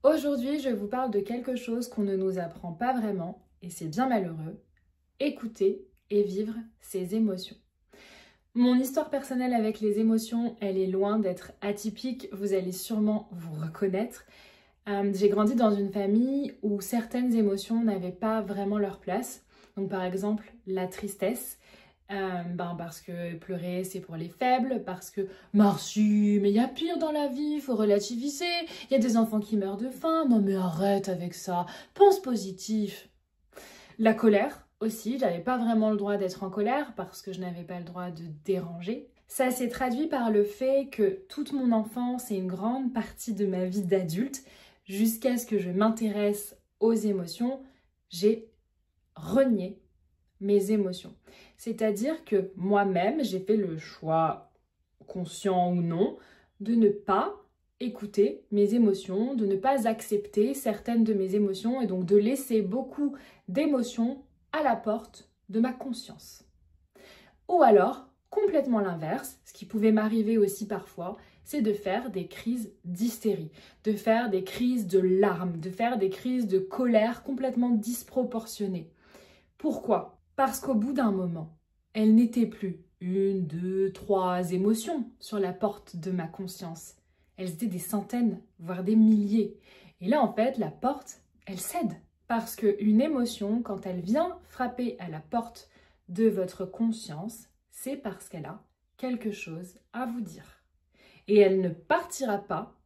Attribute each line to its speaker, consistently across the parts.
Speaker 1: Aujourd'hui, je vous parle de quelque chose qu'on ne nous apprend pas vraiment, et c'est bien malheureux, écouter et vivre ses émotions. Mon histoire personnelle avec les émotions, elle est loin d'être atypique, vous allez sûrement vous reconnaître. J'ai grandi dans une famille où certaines émotions n'avaient pas vraiment leur place. Donc par exemple, la tristesse. Parce que pleurer c'est pour les faibles, parce que merci, mais il y a pire dans la vie, faut relativiser, il y a des enfants qui meurent de faim, non mais arrête avec ça, pense positif. La colère aussi, j'avais pas vraiment le droit d'être en colère parce que je n'avais pas le droit de déranger. Ça s'est traduit par le fait que toute mon enfance et une grande partie de ma vie d'adulte, jusqu'à ce que je m'intéresse aux émotions, j'ai renié mes émotions. C'est-à-dire que moi-même, j'ai fait le choix, conscient ou non, de ne pas écouter mes émotions, de ne pas accepter certaines de mes émotions et donc de laisser beaucoup d'émotions à la porte de ma conscience. Ou alors, complètement l'inverse, ce qui pouvait m'arriver aussi parfois, c'est de faire des crises d'hystérie, de faire des crises de larmes, de faire des crises de colère complètement disproportionnées. Pourquoi ? Parce qu'au bout d'un moment, elles n'étaient plus une, deux, trois émotions sur la porte de ma conscience. Elles étaient des centaines, voire des milliers. Et là, en fait, la porte, elle cède. Parce qu'une émotion, quand elle vient frapper à la porte de votre conscience, c'est parce qu'elle a quelque chose à vous dire. Et elle ne partira pas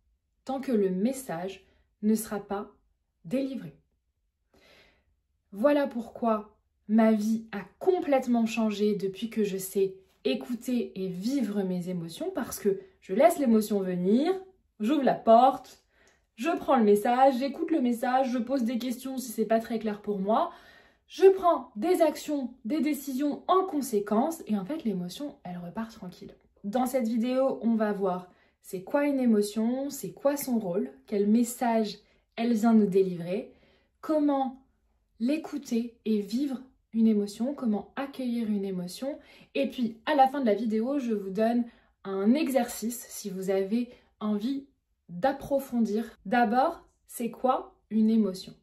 Speaker 1: tant que le message ne sera pas délivré. Voilà pourquoi ma vie a complètement changé depuis que je sais écouter et vivre mes émotions, parce que je laisse l'émotion venir, j'ouvre la porte, je prends le message, j'écoute le message, je pose des questions si c'est pas très clair pour moi, je prends des actions, des décisions en conséquence et en fait l'émotion, elle repart tranquille. Dans cette vidéo, on va voir c'est quoi une émotion, c'est quoi son rôle, quel message elle vient nous délivrer, comment l'écouter et vivre une émotion, comment accueillir une émotion. Et puis, à la fin de la vidéo, je vous donne un exercice si vous avez envie d'approfondir. D'abord, c'est quoi une émotion ?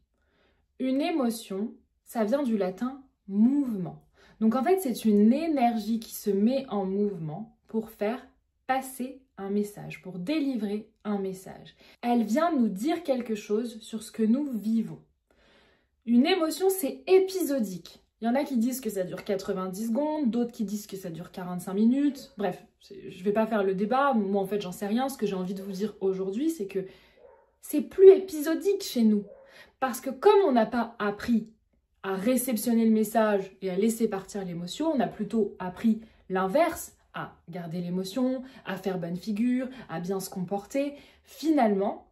Speaker 1: Une émotion, ça vient du latin « mouvement ». Donc en fait, c'est une énergie qui se met en mouvement pour faire passer un message, pour délivrer un message. Elle vient nous dire quelque chose sur ce que nous vivons. Une émotion, c'est épisodique. Il y en a qui disent que ça dure 90 secondes, d'autres qui disent que ça dure 45 minutes. Bref, je ne vais pas faire le débat. Moi, en fait, j'en sais rien. Ce que j'ai envie de vous dire aujourd'hui, c'est que c'est plus épisodique chez nous. Parce que comme on n'a pas appris à réceptionner le message et à laisser partir l'émotion, on a plutôt appris l'inverse, à garder l'émotion, à faire bonne figure, à bien se comporter. Finalement,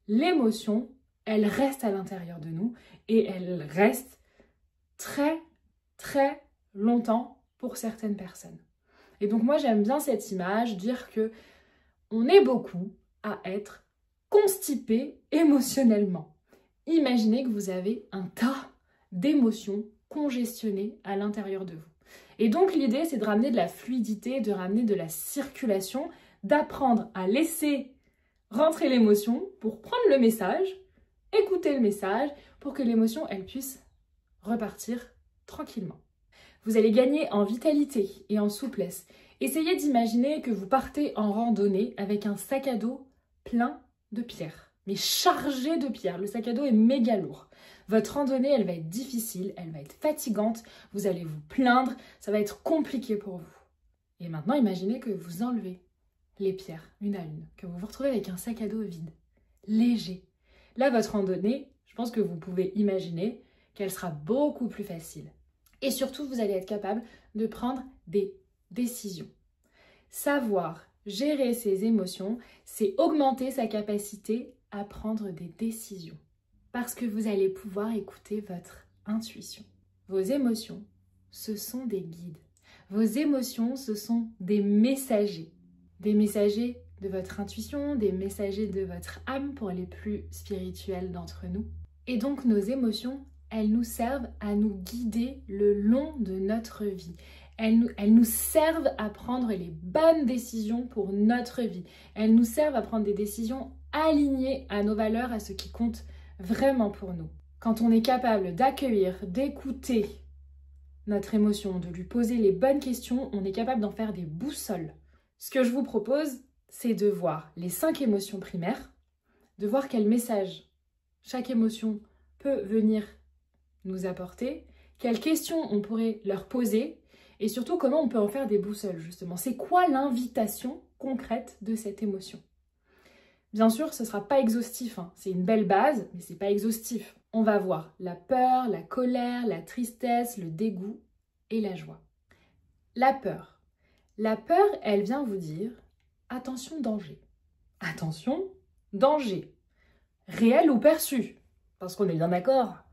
Speaker 1: l'émotion, elle reste à l'intérieur de nous et elle reste très, très longtemps pour certaines personnes. Et donc moi, j'aime bien cette image, dire que on est beaucoup à être constipé émotionnellement. Imaginez que vous avez un tas d'émotions congestionnées à l'intérieur de vous. Et donc l'idée, c'est de ramener de la fluidité, de ramener de la circulation, d'apprendre à laisser rentrer l'émotion pour prendre le message, écouter le message pour que l'émotion, elle puisse repartir tranquillement. Vous allez gagner en vitalité et en souplesse. Essayez d'imaginer que vous partez en randonnée avec un sac à dos plein de pierres, mais chargé de pierres. Le sac à dos est méga lourd. Votre randonnée, elle va être difficile, elle va être fatigante, vous allez vous plaindre, ça va être compliqué pour vous. Et maintenant, imaginez que vous enlevez les pierres une à une, que vous vous retrouvez avec un sac à dos vide, léger. Là, votre randonnée, je pense que vous pouvez imaginer qu'elle sera beaucoup plus facile. Et surtout, vous allez être capable de prendre des décisions. Savoir gérer ses émotions, c'est augmenter sa capacité à prendre des décisions. Parce que vous allez pouvoir écouter votre intuition. Vos émotions, ce sont des guides. Vos émotions, ce sont des messagers. Des messagers de votre intuition, des messagers de votre âme pour les plus spirituels d'entre nous. Et donc nos émotions, elles nous servent à nous guider le long de notre vie. Elles nous servent à prendre les bonnes décisions pour notre vie. Elles nous servent à prendre des décisions alignés à nos valeurs, à ce qui compte vraiment pour nous. Quand on est capable d'accueillir, d'écouter notre émotion, de lui poser les bonnes questions, on est capable d'en faire des boussoles. Ce que je vous propose, c'est de voir les 5 émotions primaires, de voir quel message chaque émotion peut venir nous apporter, quelles questions on pourrait leur poser et surtout comment on peut en faire des boussoles justement. C'est quoi l'invitation concrète de cette émotion? Bien sûr, ce ne sera pas exhaustif, hein. C'est une belle base, mais ce n'est pas exhaustif. On va voir la peur, la colère, la tristesse, le dégoût et la joie. La peur. La peur, elle vient vous dire « attention, danger ». Attention, danger. Réel ou perçu? Parce qu'on est bien d'accord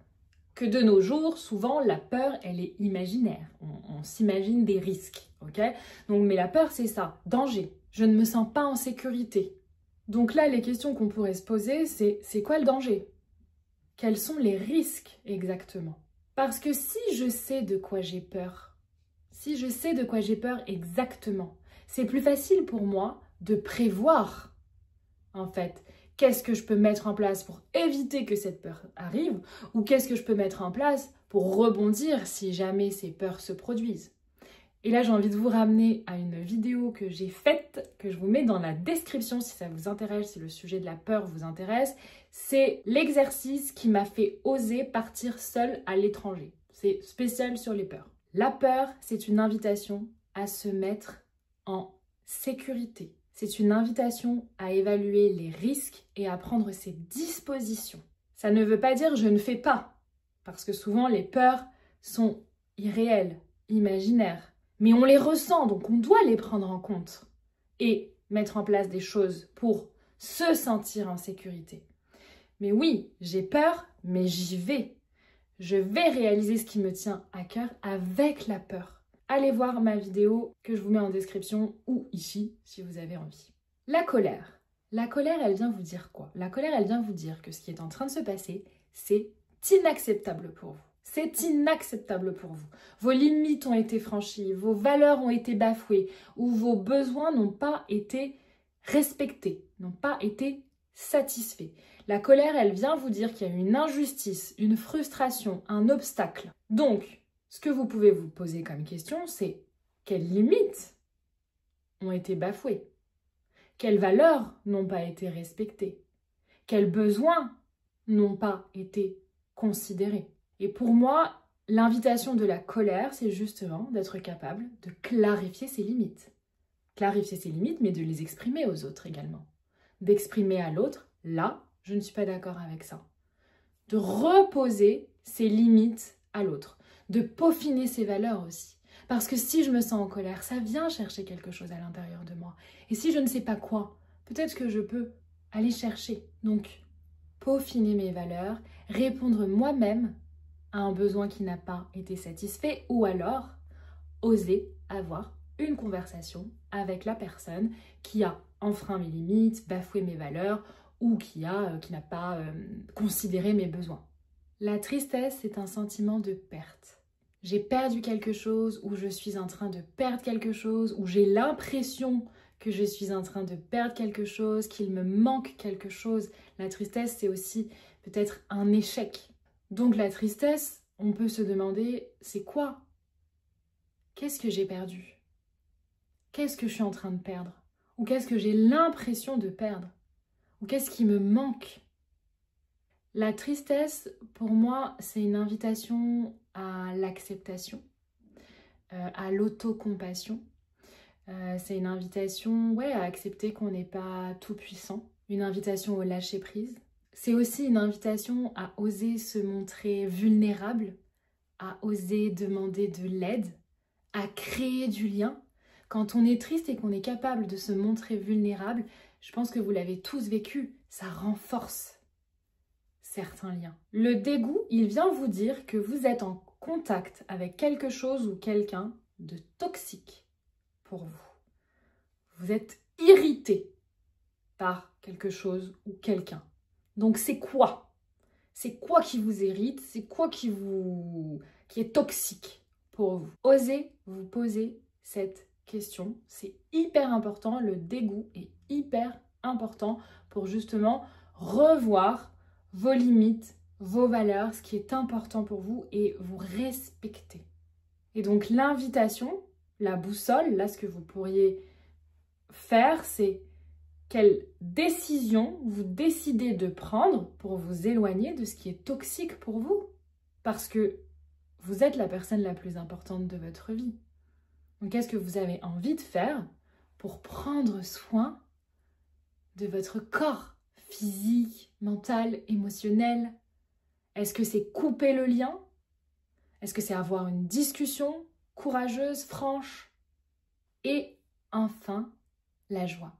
Speaker 1: que de nos jours, souvent, la peur, elle est imaginaire. On s'imagine des risques, ok? Donc, mais la peur, c'est ça, danger. Je ne me sens pas en sécurité. Donc là, les questions qu'on pourrait se poser, c'est quoi le danger? Quels sont les risques exactement? Parce que si je sais de quoi j'ai peur, si je sais de quoi j'ai peur exactement, c'est plus facile pour moi de prévoir, en fait, qu'est-ce que je peux mettre en place pour éviter que cette peur arrive ou qu'est-ce que je peux mettre en place pour rebondir si jamais ces peurs se produisent. Et là, j'ai envie de vous ramener à une vidéo que j'ai faite, que je vous mets dans la description si ça vous intéresse, si le sujet de la peur vous intéresse. C'est l'exercice qui m'a fait oser partir seule à l'étranger. C'est spécial sur les peurs. La peur, c'est une invitation à se mettre en sécurité. C'est une invitation à évaluer les risques et à prendre ses dispositions. Ça ne veut pas dire « je ne fais pas », parce que souvent les peurs sont irréelles, imaginaires. Mais on les ressent, donc on doit les prendre en compte et mettre en place des choses pour se sentir en sécurité. Mais oui, j'ai peur, mais j'y vais. Je vais réaliser ce qui me tient à cœur avec la peur. Allez voir ma vidéo que je vous mets en description ou ici si vous avez envie. La colère. La colère, elle vient vous dire quoi? La colère, elle vient vous dire que ce qui est en train de se passer, c'est inacceptable pour vous. C'est inacceptable pour vous. Vos limites ont été franchies, vos valeurs ont été bafouées ou vos besoins n'ont pas été respectés, n'ont pas été satisfaits. La colère, elle vient vous dire qu'il y a une injustice, une frustration, un obstacle. Donc, ce que vous pouvez vous poser comme question, c'est quelles limites ont été bafouées? Quelles valeurs n'ont pas été respectées? Quels besoins n'ont pas été considérés? Et pour moi, l'invitation de la colère, c'est justement d'être capable de clarifier ses limites. Clarifier ses limites, mais de les exprimer aux autres également. D'exprimer à l'autre, là, je ne suis pas d'accord avec ça. De reposer ses limites à l'autre. De peaufiner ses valeurs aussi. Parce que si je me sens en colère, ça vient chercher quelque chose à l'intérieur de moi. Et si je ne sais pas quoi, peut-être que je peux aller chercher. Donc, peaufiner mes valeurs, répondre moi-même à un besoin qui n'a pas été satisfait ou alors oser avoir une conversation avec la personne qui a enfreint mes limites, bafoué mes valeurs ou qui n'a pas considéré mes besoins. La tristesse, c'est un sentiment de perte. J'ai perdu quelque chose ou je suis en train de perdre quelque chose ou j'ai l'impression que je suis en train de perdre quelque chose, qu'il me manque quelque chose. La tristesse, c'est aussi peut-être un échec. Donc la tristesse, on peut se demander, c'est quoi? Qu'est-ce que j'ai perdu? Qu'est-ce que je suis en train de perdre? Ou qu'est-ce que j'ai l'impression de perdre? Ou qu'est-ce qui me manque? La tristesse, pour moi, c'est une invitation à l'acceptation, à l'autocompassion. C'est une invitation à accepter qu'on n'est pas tout puissant, une invitation au lâcher-prise. C'est aussi une invitation à oser se montrer vulnérable, à oser demander de l'aide, à créer du lien. Quand on est triste et qu'on est capable de se montrer vulnérable, je pense que vous l'avez tous vécu, ça renforce certains liens. Le dégoût, il vient vous dire que vous êtes en contact avec quelque chose ou quelqu'un de toxique pour vous. Vous êtes irrité par quelque chose ou quelqu'un. Donc c'est quoi? C'est quoi qui vous irrite? C'est quoi qui est toxique pour vous? Osez vous poser cette question. C'est hyper important. Le dégoût est hyper important pour justement revoir vos limites, vos valeurs, ce qui est important pour vous et vous respecter. Et donc l'invitation, la boussole, là ce que vous pourriez faire, c'est quelle décision vous décidez de prendre pour vous éloigner de ce qui est toxique pour vous. Parce que vous êtes la personne la plus importante de votre vie. Donc qu'est-ce que vous avez envie de faire pour prendre soin de votre corps physique, mental, émotionnel? Est-ce que c'est couper le lien? Est-ce que c'est avoir une discussion courageuse, franche? Et enfin, la joie.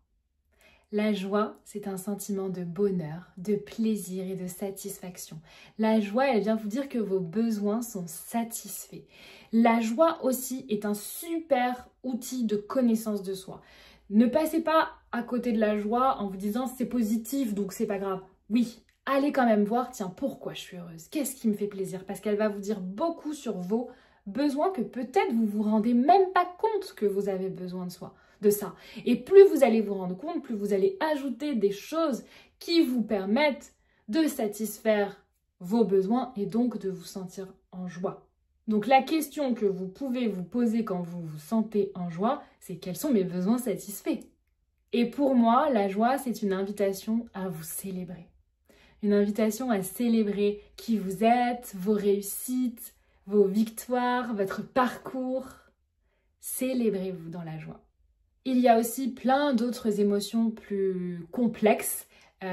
Speaker 1: La joie, c'est un sentiment de bonheur, de plaisir et de satisfaction. La joie, elle vient vous dire que vos besoins sont satisfaits. La joie aussi est un super outil de connaissance de soi. Ne passez pas à côté de la joie en vous disant c'est positif donc c'est pas grave. Oui, allez quand même voir, tiens, pourquoi je suis heureuse? Qu'est-ce qui me fait plaisir? Parce qu'elle va vous dire beaucoup sur vos besoins que peut-être vous vous rendez même pas compte que vous avez besoin de ça. Et plus vous allez vous rendre compte, plus vous allez ajouter des choses qui vous permettent de satisfaire vos besoins et donc de vous sentir en joie. Donc la question que vous pouvez vous poser quand vous vous sentez en joie, c'est quels sont mes besoins satisfaits? Et pour moi, la joie, c'est une invitation à vous célébrer. Une invitation à célébrer qui vous êtes, vos réussites, vos victoires, votre parcours. Célébrez-vous dans la joie. Il y a aussi plein d'autres émotions plus complexes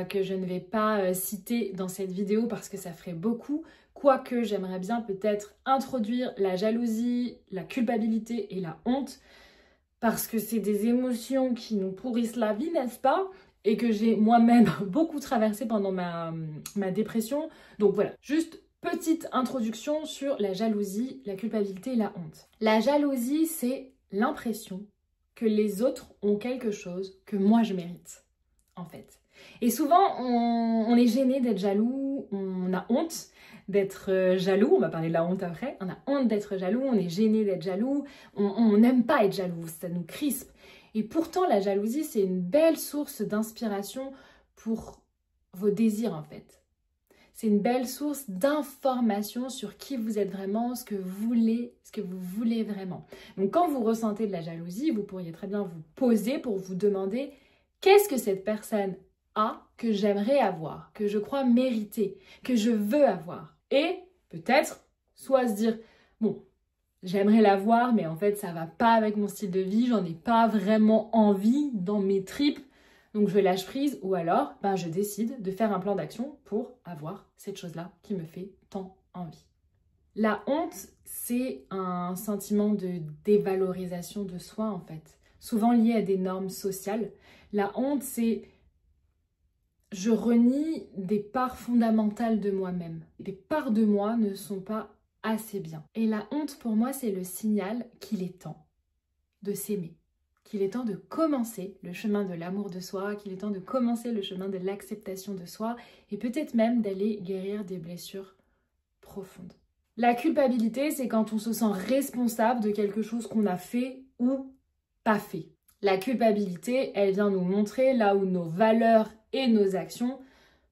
Speaker 1: que je ne vais pas citer dans cette vidéo parce que ça ferait beaucoup. Quoique j'aimerais bien peut-être introduire la jalousie, la culpabilité et la honte parce que c'est des émotions qui nous pourrissent la vie, n'est-ce pas? Et que j'ai moi-même beaucoup traversé pendant ma dépression. Donc voilà, juste petite introduction sur la jalousie, la culpabilité et la honte. La jalousie, c'est l'impression que les autres ont quelque chose que moi je mérite, en fait. Et souvent, on est gêné d'être jaloux, on a honte d'être jaloux, on va parler de la honte après, on a honte d'être jaloux, on est gêné d'être jaloux, on n'aime pas être jaloux, ça nous crispe. Et pourtant, la jalousie, c'est une belle source d'inspiration pour vos désirs, en fait. C'est une belle source d'information sur qui vous êtes vraiment, ce que vous voulez vraiment. Donc quand vous ressentez de la jalousie, vous pourriez très bien vous poser pour vous demander qu'est-ce que cette personne a que j'aimerais avoir, que je crois mériter, que je veux avoir. Et peut-être soit se dire, bon, j'aimerais l'avoir, mais en fait ça va pas avec mon style de vie, j'en ai pas vraiment envie dans mes tripes. Donc je lâche prise ou alors je décide de faire un plan d'action pour avoir cette chose-là qui me fait tant envie. La honte, c'est un sentiment de dévalorisation de soi en fait, souvent lié à des normes sociales. La honte, c'est je renie des parts fondamentales de moi-même. Des parts de moi ne sont pas assez bien. Et la honte pour moi, c'est le signal qu'il est temps de s'aimer. Qu'il est temps de commencer le chemin de l'amour de soi, qu'il est temps de commencer le chemin de l'acceptation de soi et peut-être même d'aller guérir des blessures profondes. La culpabilité, c'est quand on se sent responsable de quelque chose qu'on a fait ou pas fait. La culpabilité, elle vient nous montrer là où nos valeurs et nos actions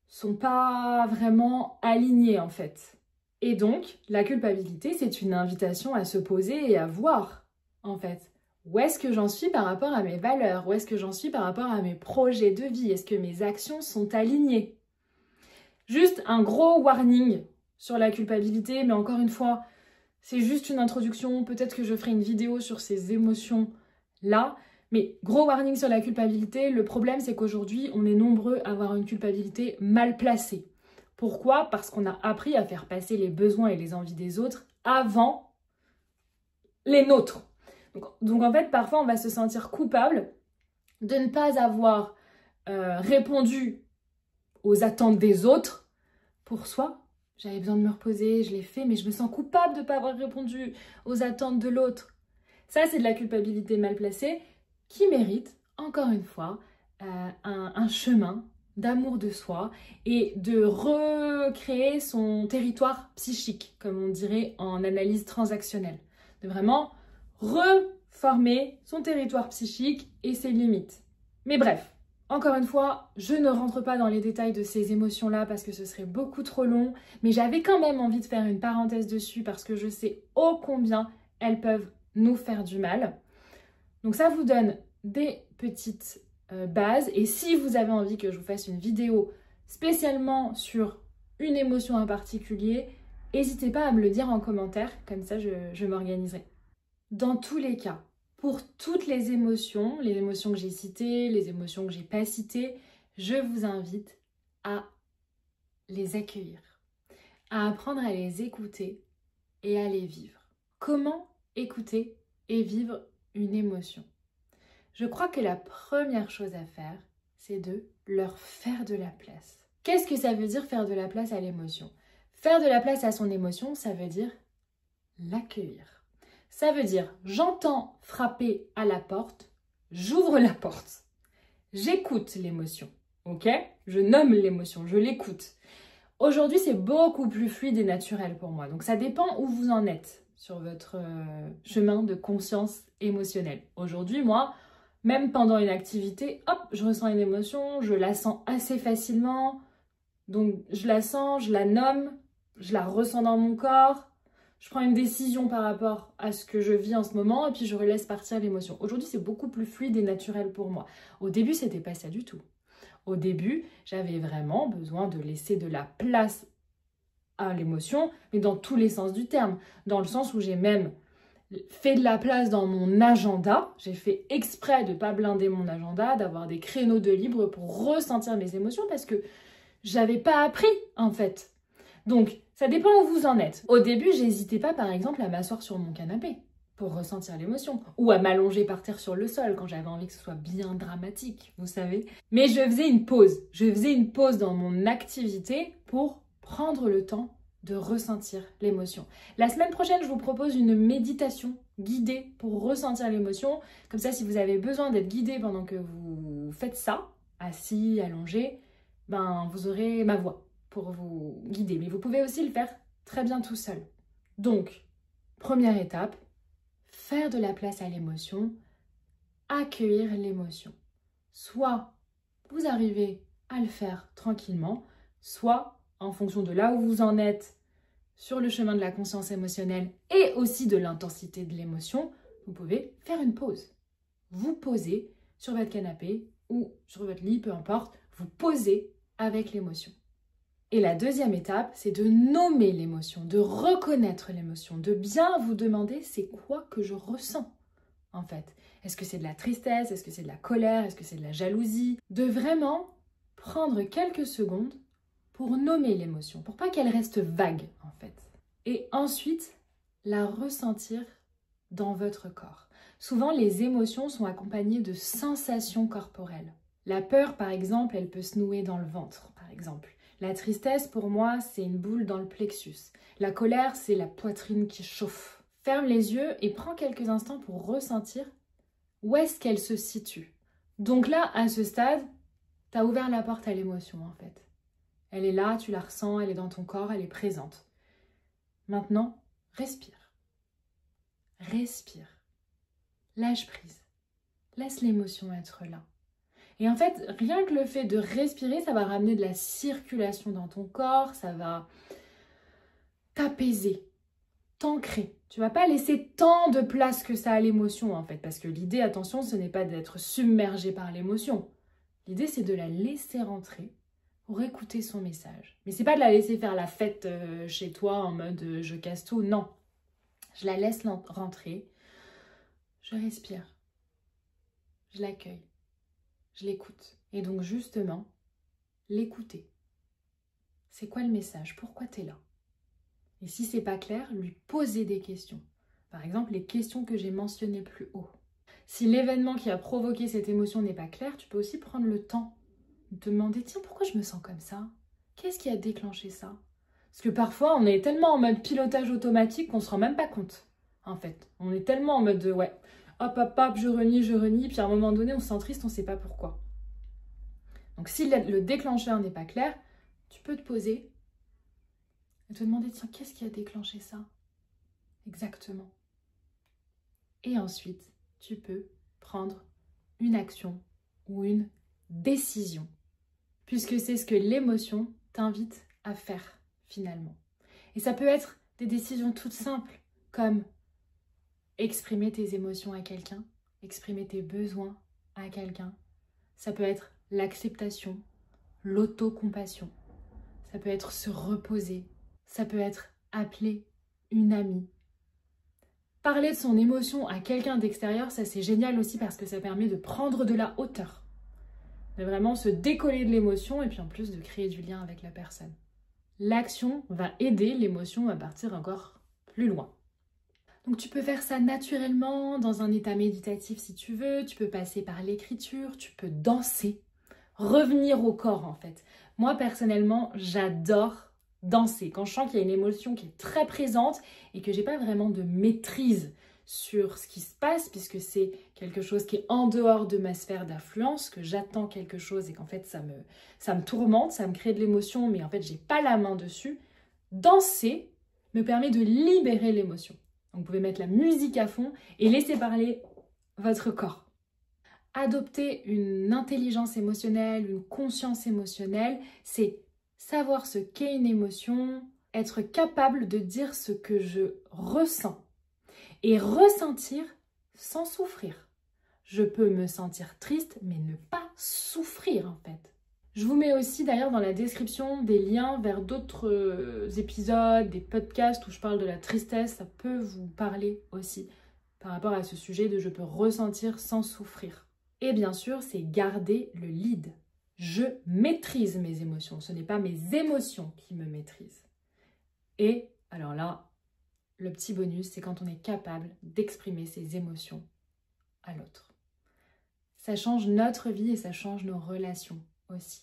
Speaker 1: sont pas vraiment alignées en fait. Et donc, la culpabilité, c'est une invitation à se poser et à voir en fait. Où est-ce que j'en suis par rapport à mes valeurs? Où est-ce que j'en suis par rapport à mes projets de vie? Est-ce que mes actions sont alignées? Juste un gros warning sur la culpabilité, mais encore une fois, c'est juste une introduction. Peut-être que je ferai une vidéo sur ces émotions-là. Mais gros warning sur la culpabilité, le problème c'est qu'aujourd'hui, on est nombreux à avoir une culpabilité mal placée. Pourquoi? Parce qu'on a appris à faire passer les besoins et les envies des autres avant les nôtres. Donc en fait, parfois, on va se sentir coupable de ne pas avoir répondu aux attentes des autres pour soi. J'avais besoin de me reposer, je l'ai fait, mais je me sens coupable de ne pas avoir répondu aux attentes de l'autre. Ça, c'est de la culpabilité mal placée qui mérite, encore une fois, un chemin d'amour de soi et de recréer son territoire psychique, comme on dirait en analyse transactionnelle. De vraiment reformer son territoire psychique et ses limites. Mais bref, Encore une fois, je ne rentre pas dans les détails de ces émotions-là parce que ce serait beaucoup trop long, mais j'avais quand même envie de faire une parenthèse dessus parce que je sais ô combien elles peuvent nous faire du mal. Donc ça vous donne des petites bases, et si vous avez envie que je vous fasse une vidéo spécialement sur une émotion en particulier, n'hésitez pas à me le dire en commentaire, comme ça je m'organiserai. Dans tous les cas, pour toutes les émotions que j'ai citées, les émotions que j'ai pas citées, je vous invite à les accueillir, à apprendre à les écouter et à les vivre. Comment écouter et vivre une émotion? Je crois que la première chose à faire, c'est de leur faire de la place. Qu'est-ce que ça veut dire faire de la place à l'émotion? Faire de la place à son émotion, ça veut dire l'accueillir. Ça veut dire, j'entends frapper à la porte, j'ouvre la porte, j'écoute l'émotion, ok? Je nomme l'émotion, je l'écoute. Aujourd'hui, c'est beaucoup plus fluide et naturel pour moi, donc ça dépend où vous en êtes sur votre chemin de conscience émotionnelle. Aujourd'hui, moi, même pendant une activité, hop, je ressens une émotion, je la sens assez facilement, donc je la sens, je la nomme, je la ressens dans mon corps. Je prends une décision par rapport à ce que je vis en ce moment et puis je laisse partir l'émotion. Aujourd'hui, c'est beaucoup plus fluide et naturel pour moi. Au début, c'était pas ça du tout. Au début, j'avais vraiment besoin de laisser de la place à l'émotion, mais dans tous les sens du terme. Dans le sens où j'ai même fait de la place dans mon agenda. J'ai fait exprès de ne pas blinder mon agenda, d'avoir des créneaux de libre pour ressentir mes émotions parce que j'avais pas appris en fait. Donc, ça dépend où vous en êtes. Au début, j'hésitais pas, par exemple, à m'asseoir sur mon canapé pour ressentir l'émotion, ou à m'allonger par terre sur le sol quand j'avais envie que ce soit bien dramatique, vous savez. Mais je faisais une pause. Je faisais une pause dans mon activité pour prendre le temps de ressentir l'émotion. La semaine prochaine, je vous propose une méditation guidée pour ressentir l'émotion. Comme ça, si vous avez besoin d'être guidé pendant que vous faites ça, assis, allongé, ben vous aurez ma voix pour vous guider. Mais vous pouvez aussi le faire très bien tout seul. Donc, première étape, faire de la place à l'émotion, accueillir l'émotion. Soit vous arrivez à le faire tranquillement, soit en fonction de là où vous en êtes sur le chemin de la conscience émotionnelle et aussi de l'intensité de l'émotion, vous pouvez faire une pause. Vous posez sur votre canapé ou sur votre lit, peu importe, vous posez avec l'émotion. Et la deuxième étape, c'est de nommer l'émotion, de reconnaître l'émotion, de bien vous demander c'est quoi que je ressens en fait. Est-ce que c'est de la tristesse? Est-ce que c'est de la colère? Est-ce que c'est de la jalousie? De vraiment prendre quelques secondes pour nommer l'émotion, pour pas qu'elle reste vague en fait. Et ensuite, la ressentir dans votre corps. Souvent, les émotions sont accompagnées de sensations corporelles. La peur, par exemple, elle peut se nouer dans le ventre, par exemple. La tristesse, pour moi, c'est une boule dans le plexus. La colère, c'est la poitrine qui chauffe. Ferme les yeux et prends quelques instants pour ressentir où est-ce qu'elle se situe. Donc là, à ce stade, tu as ouvert la porte à l'émotion, en fait. Elle est là, tu la ressens, elle est dans ton corps, elle est présente. Maintenant, respire. Respire. Lâche prise. Laisse l'émotion être là. Et en fait, rien que le fait de respirer, ça va ramener de la circulation dans ton corps, ça va t'apaiser, t'ancrer. Tu vas pas laisser tant de place que ça à l'émotion en fait, parce que l'idée, attention, ce n'est pas d'être submergé par l'émotion. L'idée, c'est de la laisser rentrer pour écouter son message. Mais c'est pas de la laisser faire la fête chez toi en mode je casse tout, non. Je la laisse rentrer, je respire, je l'accueille. Je l'écoute. Et donc justement, l'écouter. C'est quoi le message? Pourquoi tu es là? Et si c'est pas clair, lui poser des questions. Par exemple, les questions que j'ai mentionnées plus haut. Si l'événement qui a provoqué cette émotion n'est pas clair, tu peux aussi prendre le temps de te demander, tiens, pourquoi je me sens comme ça? Qu'est-ce qui a déclenché ça? Parce que parfois, on est tellement en mode pilotage automatique qu'on se rend même pas compte, en fait. On est tellement en mode de, ouais, hop, hop, hop, je renie, puis à un moment donné, on se sent triste, on ne sait pas pourquoi. Donc si le déclencheur n'est pas clair, tu peux te poser et te demander, tiens, qu'est-ce qui a déclenché ça? Exactement. Et ensuite, tu peux prendre une action ou une décision, puisque c'est ce que l'émotion t'invite à faire finalement. Et ça peut être des décisions toutes simples, comme exprimer tes émotions à quelqu'un, exprimer tes besoins à quelqu'un. Ça peut être l'acceptation, l'autocompassion. Ça peut être se reposer. Ça peut être appeler une amie. Parler de son émotion à quelqu'un d'extérieur, ça c'est génial aussi parce que ça permet de prendre de la hauteur. De vraiment se décoller de l'émotion et puis en plus de créer du lien avec la personne. L'action va aider l'émotion à partir encore plus loin. Donc tu peux faire ça naturellement, dans un état méditatif si tu veux, tu peux passer par l'écriture, tu peux danser, revenir au corps en fait. Moi personnellement, j'adore danser. Quand je sens qu'il y a une émotion qui est très présente et que j'ai pas vraiment de maîtrise sur ce qui se passe, puisque c'est quelque chose qui est en dehors de ma sphère d'influence, que j'attends quelque chose et qu'en fait ça me tourmente, ça me crée de l'émotion, mais en fait j'ai pas la main dessus. Danser me permet de libérer l'émotion. Donc vous pouvez mettre la musique à fond et laisser parler votre corps. Adopter une intelligence émotionnelle, une conscience émotionnelle, c'est savoir ce qu'est une émotion, être capable de dire ce que je ressens et ressentir sans souffrir. Je peux me sentir triste, mais ne pas souffrir en fait. Je vous mets aussi d'ailleurs dans la description des liens vers d'autres épisodes, des podcasts où je parle de la tristesse. Ça peut vous parler aussi par rapport à ce sujet de je peux ressentir sans souffrir. Et bien sûr, c'est garder le lead. Je maîtrise mes émotions. Ce n'est pas mes émotions qui me maîtrisent. Et alors là, le petit bonus, c'est quand on est capable d'exprimer ses émotions à l'autre. Ça change notre vie et ça change nos relations aussi.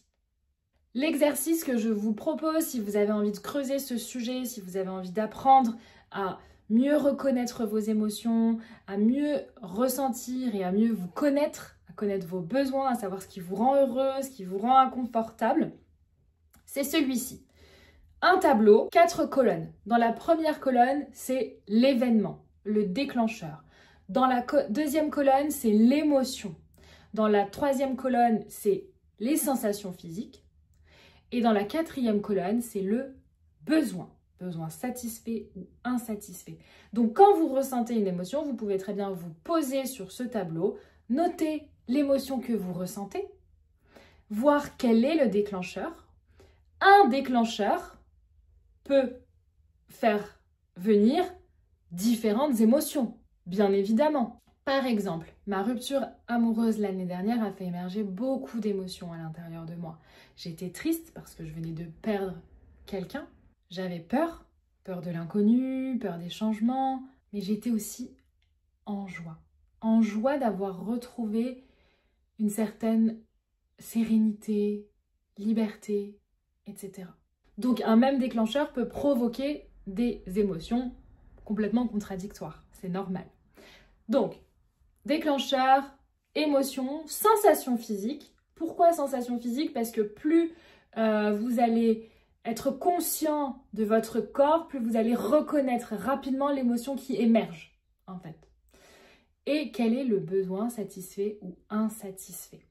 Speaker 1: L'exercice que je vous propose, si vous avez envie de creuser ce sujet, si vous avez envie d'apprendre à mieux reconnaître vos émotions, à mieux ressentir et à mieux vous connaître, à connaître vos besoins, à savoir ce qui vous rend heureux, ce qui vous rend inconfortable, c'est celui-ci. Un tableau, 4 colonnes. Dans la première colonne, c'est l'événement, le déclencheur. Dans la deuxième colonne, c'est l'émotion. Dans la troisième colonne, c'est les sensations physiques. Et dans la quatrième colonne, c'est le besoin. Besoin satisfait ou insatisfait. Donc quand vous ressentez une émotion, vous pouvez très bien vous poser sur ce tableau, noter l'émotion que vous ressentez, voir quel est le déclencheur. Un déclencheur peut faire venir différentes émotions, bien évidemment. Par exemple, ma rupture amoureuse l'année dernière a fait émerger beaucoup d'émotions à l'intérieur de moi. J'étais triste parce que je venais de perdre quelqu'un. J'avais peur de l'inconnu, peur des changements, mais j'étais aussi en joie d'avoir retrouvé une certaine sérénité, liberté, etc. Donc un même déclencheur peut provoquer des émotions complètement contradictoires, c'est normal. Donc, déclencheur, émotion, sensation physique. Pourquoi sensation physique? Parce que plus vous allez être conscient de votre corps, plus vous allez reconnaître rapidement l'émotion qui émerge, en fait. Et quel est le besoin satisfait ou insatisfait?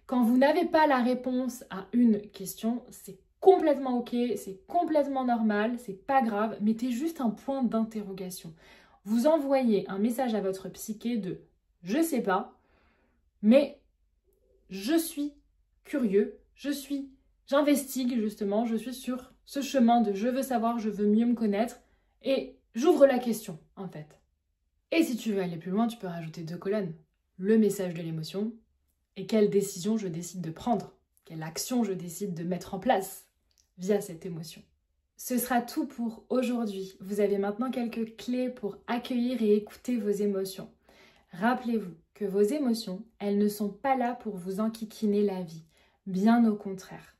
Speaker 1: Quand vous n'avez pas la réponse à une question, c'est complètement ok, c'est complètement normal, c'est pas grave, mettez juste un point d'interrogation. Vous envoyez un message à votre psyché de « je sais pas, mais je suis curieux, j'investigue justement, je suis sur ce chemin de je veux savoir, je veux mieux me connaître et j'ouvre la question en fait. » Et si tu veux aller plus loin, tu peux rajouter 2 colonnes. Le message de l'émotion et quelle décision je décide de prendre, quelle action je décide de mettre en place via cette émotion. Ce sera tout pour aujourd'hui. Vous avez maintenant quelques clés pour accueillir et écouter vos émotions. Rappelez-vous que vos émotions, elles ne sont pas là pour vous enquiquiner la vie. Bien au contraire.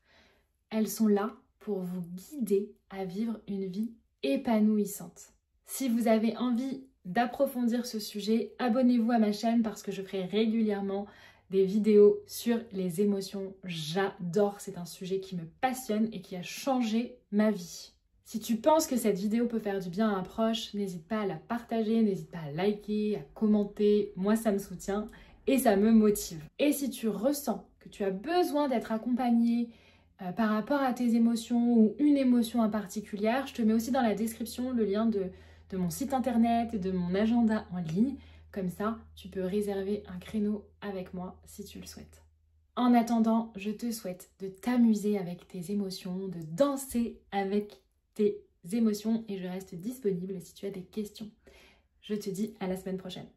Speaker 1: Elles sont là pour vous guider à vivre une vie épanouissante. Si vous avez envie d'approfondir ce sujet, abonnez-vous à ma chaîne parce que je ferai régulièrement des vidéos sur les émotions. J'adore, c'est un sujet qui me passionne et qui a changé ma vie. Si tu penses que cette vidéo peut faire du bien à un proche, n'hésite pas à la partager, n'hésite pas à liker, à commenter. Moi, ça me soutient et ça me motive. Et si tu ressens que tu as besoin d'être accompagné par rapport à tes émotions ou une émotion en particulier, je te mets aussi dans la description le lien de mon site internet et de mon agenda en ligne. Comme ça, tu peux réserver un créneau avec moi si tu le souhaites. En attendant, je te souhaite de t'amuser avec tes émotions, de danser avec tes émotions et je reste disponible si tu as des questions. Je te dis à la semaine prochaine.